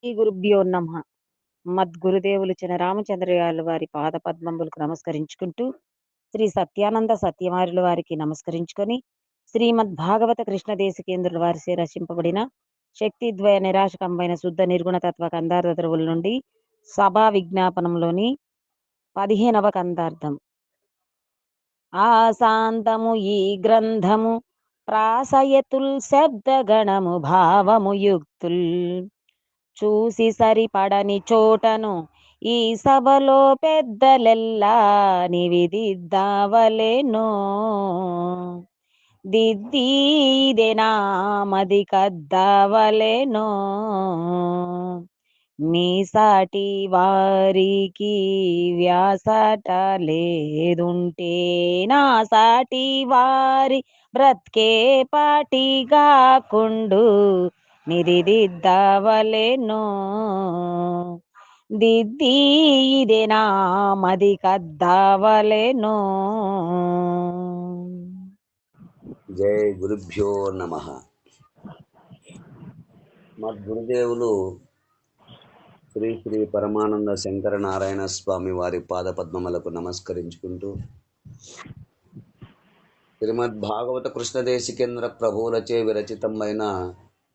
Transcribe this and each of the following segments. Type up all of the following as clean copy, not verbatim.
శ్రీ గురుభ్యో నమః. మద్గురుదేవులు చినరామచంద్రయార్ల వారి పాద పద్మంబులకు నమస్కరించుకుంటూ, శ్రీ సత్యానంద సత్యవారుల వారికి నమస్కరించుకొని, శ్రీమద్ భాగవత కృష్ణ దేశికేంద్రుల వారిచే రచింపబడిన శక్తిద్వయ నిరాశకంబైన శుద్ధ నిర్గుణ తత్వ కందార్థ ధ్రువుల నుండి సభా విజ్ఞాపనంలోని 15వ కందార్థం. ఆశాంతము ఈ గ్రంథము ప్రాసయతుల్ శబ్దగణము భావము యుక్తుల్ చూసి సరిపడని చోటను ఈ సభలో పెద్దలెల్లా నివిదిద్దావలెనో దిద్దీదెనా మది కద్దావలెనో మీ సాటి వారికి వ్యాసట లేదుంటే నా సాటి వారి బ్రత్కే పాటిగా కుండు నిదిదిద్దవలెనో దిద్ది ఇదేనా మది కద్దవలెనో. జై గురుభ్యో నమ. మా గురుదేవులు శ్రీ శ్రీ పరమానంద శంకర నారాయణ స్వామి వారి పాదపద్మములకు నమస్కరించుకుంటూ, శ్రీమద్ భాగవత కృష్ణదేశికేంద్ర ప్రభువులచే విరచితమైన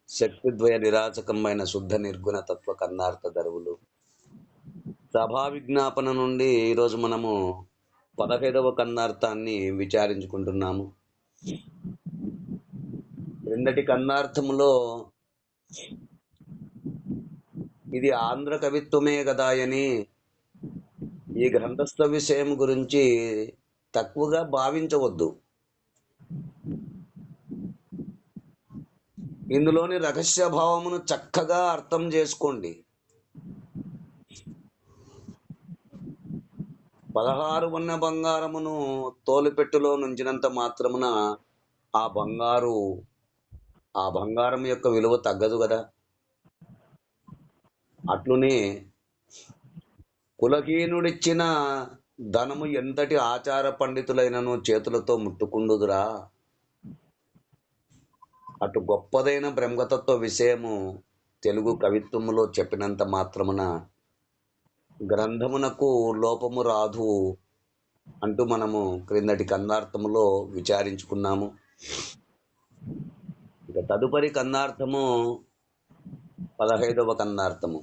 శక్తిద్వయ నిరాచకమైన శుద్ధ నిర్గుణ తత్వ కన్నార్థ ధరువులు సభా విజ్ఞాపన నుండి ఈరోజు మనము 15వ కన్నార్థాన్ని విచారించుకుంటున్నాము. క్రిందటి కన్నార్థములో ఇది ఆంధ్ర కవిత్వమే కదా అని ఈ గ్రంథస్థ విషయం గురించి తక్కువగా భావించవద్దు. ఇందులోని రహస్య భావమును చక్కగా అర్థం చేసుకోండి. 16 వన్న బంగారమును తోలుపెట్టులో నుంచినంత మాత్రమున ఆ బంగారం యొక్క విలువ తగ్గదు కదా. అట్లునే కులహీనుడిచ్చిన ధనము ఎంతటి ఆచార పండితులైనను చేతులతో ముట్టుకుండుదురా. అటు గొప్పదైన బ్రహ్మతత్వ విషయము తెలుగు కవిత్వములో చెప్పినంత మాత్రమున గ్రంథమునకు లోపము రాదు అంటూ మనము క్రిందటి కందార్థములో విచారించుకున్నాము. ఇక తదుపరి కందార్థము 15వ కందార్థము.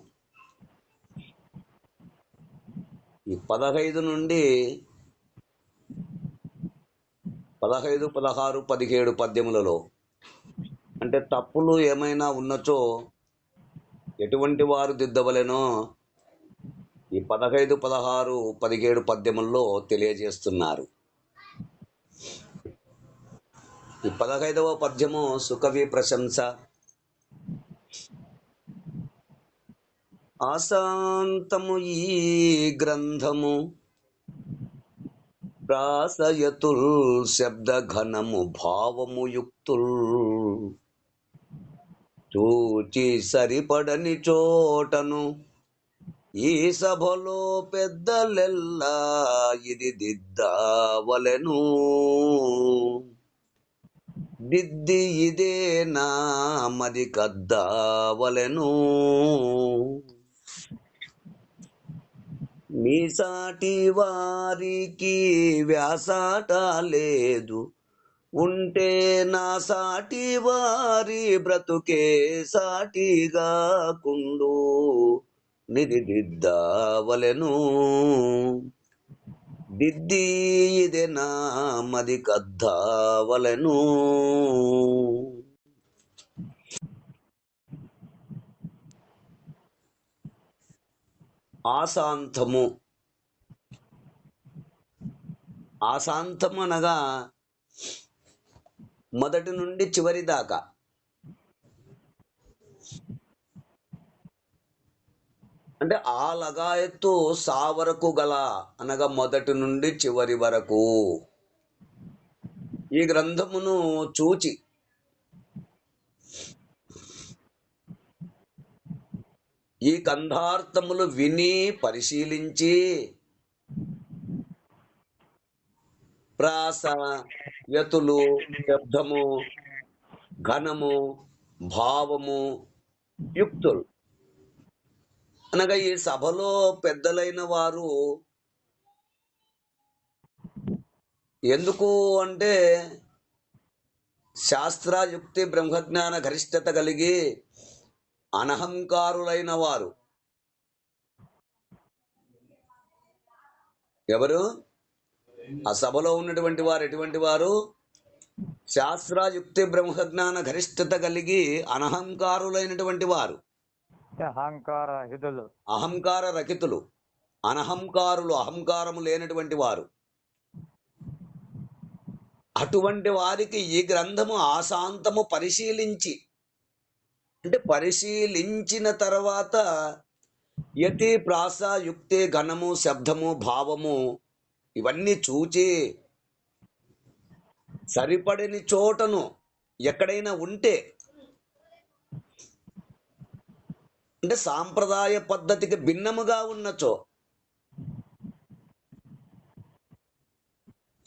ఈ 15 నుండి 15, 16, 17 పద్యములలో అంటే తప్పులు ఏమైనా ఉన్నచో ఎటువంటి వారు దిద్దవలెనో ఈ 15, 16, 17 పద్యముల్లో తెలియజేస్తున్నారు. ఈ 15వ పద్యము సుకవి ప్రశంస. ఆశాంతము ఈ గ్రంథము ప్రాసయతుల్ శబ్ద ఘనము భావము యుక్తుల్ చూచి సరిపడని చోటను ఈ సభలో పెద్దలెల్లా ఇది దిద్దవలెను దిద్ది ఇదే నా మది కద్దవలెను మీ సాటి వారికి వ్యాసాట లేదు ఉంటే నా సాటి వారి బ్రతుకే సాటిగా కుండు నిదిద్దవలెను దిద్ది ఇదే నా మది కద్దవలెను. ఆశాంతము అనగా మొదటి నుండి చివరి దాకా, అంటే ఆ లగాయత్తు సా వరకు గల అనగా మొదటి నుండి చివరి వరకు ఈ గ్రంథమును చూచి ఈ కందార్థములు విని పరిశీలించి ప్రాస యతులు శబ్దము ఘనము భావము యుక్తులు అనగా ఈ సభలో పెద్దలైన వారు ఎందుకు అంటే శాస్త్రయుక్తి బ్రహ్మజ్ఞాన గరిష్టత కలిగి అనహంకారులైన వారు. ఎవరు ఆ సభలో ఉన్నటువంటి వారు? ఎటువంటి వారు? శాస్త్రయుక్తి బ్రహ్మజ్ఞాన గరిష్టత కలిగి అనహంకారులైనటువంటి వారు, అహంకార రహితులు, అనహంకారులు, అహంకారము లేనటువంటి వారు. అటువంటి వారికి ఈ గ్రంథము ఆశాంతము పరిశీలించి, అంటే పరిశీలించిన తర్వాత యతి ప్రాస యుక్తి ఘనము శబ్దము భావము ఇవన్నీ చూచి సరిపడని చోటను ఎక్కడైనా ఉంటే, అంటే సాంప్రదాయ పద్ధతికి భిన్నముగా ఉన్నచో,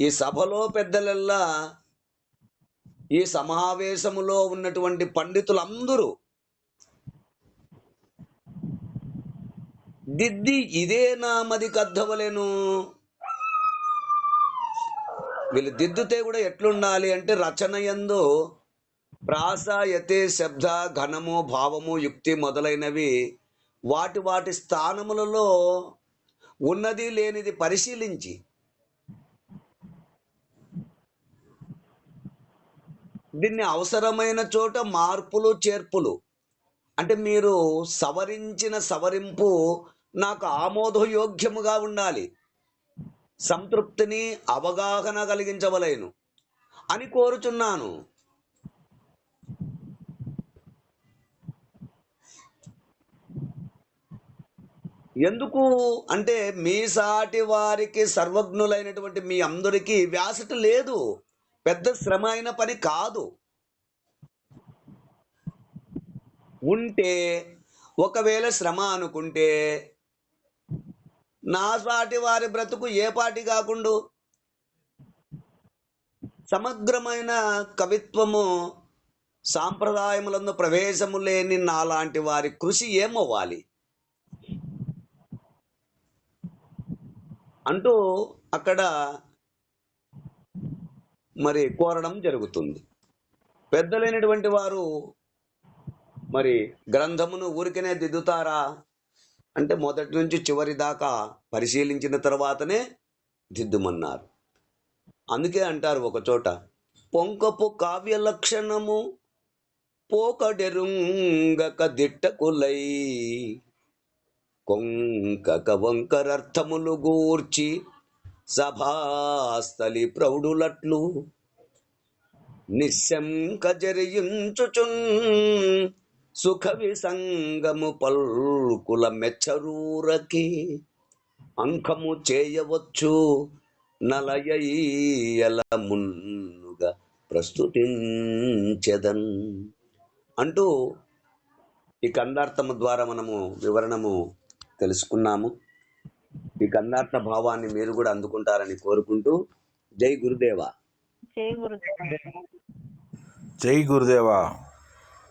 ఈ సభలో పెద్దలెల్లా, ఈ సమావేశములో ఉన్నటువంటి పండితులందరూ దిద్ది ఇదే నామది కద్దవలెను. వీళ్ళు దిద్దుతే కూడా ఎట్లుండాలి అంటే రచన యందు ప్రాస యతే శబ్ద ఘనము భావము యుక్తి మొదలైనవి వాటి వాటి స్థానములలో ఉన్నది లేనిది పరిశీలించి, దీన్ని అవసరమైన చోట మార్పులు చేర్పులు, అంటే మీరు సవరించిన సవరింపు నాకు ఆమోదయోగ్యముగా ఉండాలి, సంతృప్తిని అవగాహన కలిగించవలేను అని కోరుచున్నాను. ఎందుకు అంటే మీ సాటి వారికి సర్వజ్ఞులైనటువంటి మీ అందరికీ వ్యాసట లేదు, పెద్ద శ్రమ అయిన పని కాదు. ఉంటే ఒకవేళ శ్రమ అనుకుంటే నా సాటి వారి బ్రతుకు ఏ పాటి కాకుండా సమగ్రమైన కవిత్వము సాంప్రదాయములందు ప్రవేశము లేని నాలాంటి వారి కృషి ఏమవ్వాలి అంటూ అక్కడ మరి కోరడం జరుగుతుంది. పెద్దలైనటువంటి వారు మరి గ్రంథమును ఊరికనే దిద్దుతారా అంటే మొదటి నుంచి చివరి దాకా పరిశీలించిన తర్వాతనే దిద్దుమన్నారు. అందుకే అంటారు ఒక చోట, పొంకపు కావ్య లక్షణము పోకడెరుంగక దిట్టకులై కొంకక వంకరర్థములు గూర్చి సభాస్థలి ప్రౌఢులట్లు నిశంక జరియించుచున్ సుఖ విసంగము పల్కుల మెచ్చరూరకి అంకము చేయవచ్చు నలయల మున్నుగా ప్రస్తుతించెదన్ అంటూ ఈ కందార్థము ద్వారా మనము వివరణము తెలుసుకున్నాము. ఈ కందార్థ భావాన్ని మీరు కూడా అందుకుంటారని కోరుకుంటూ జై గురుదేవా. జై గురుదేవా. జై గురుదేవా.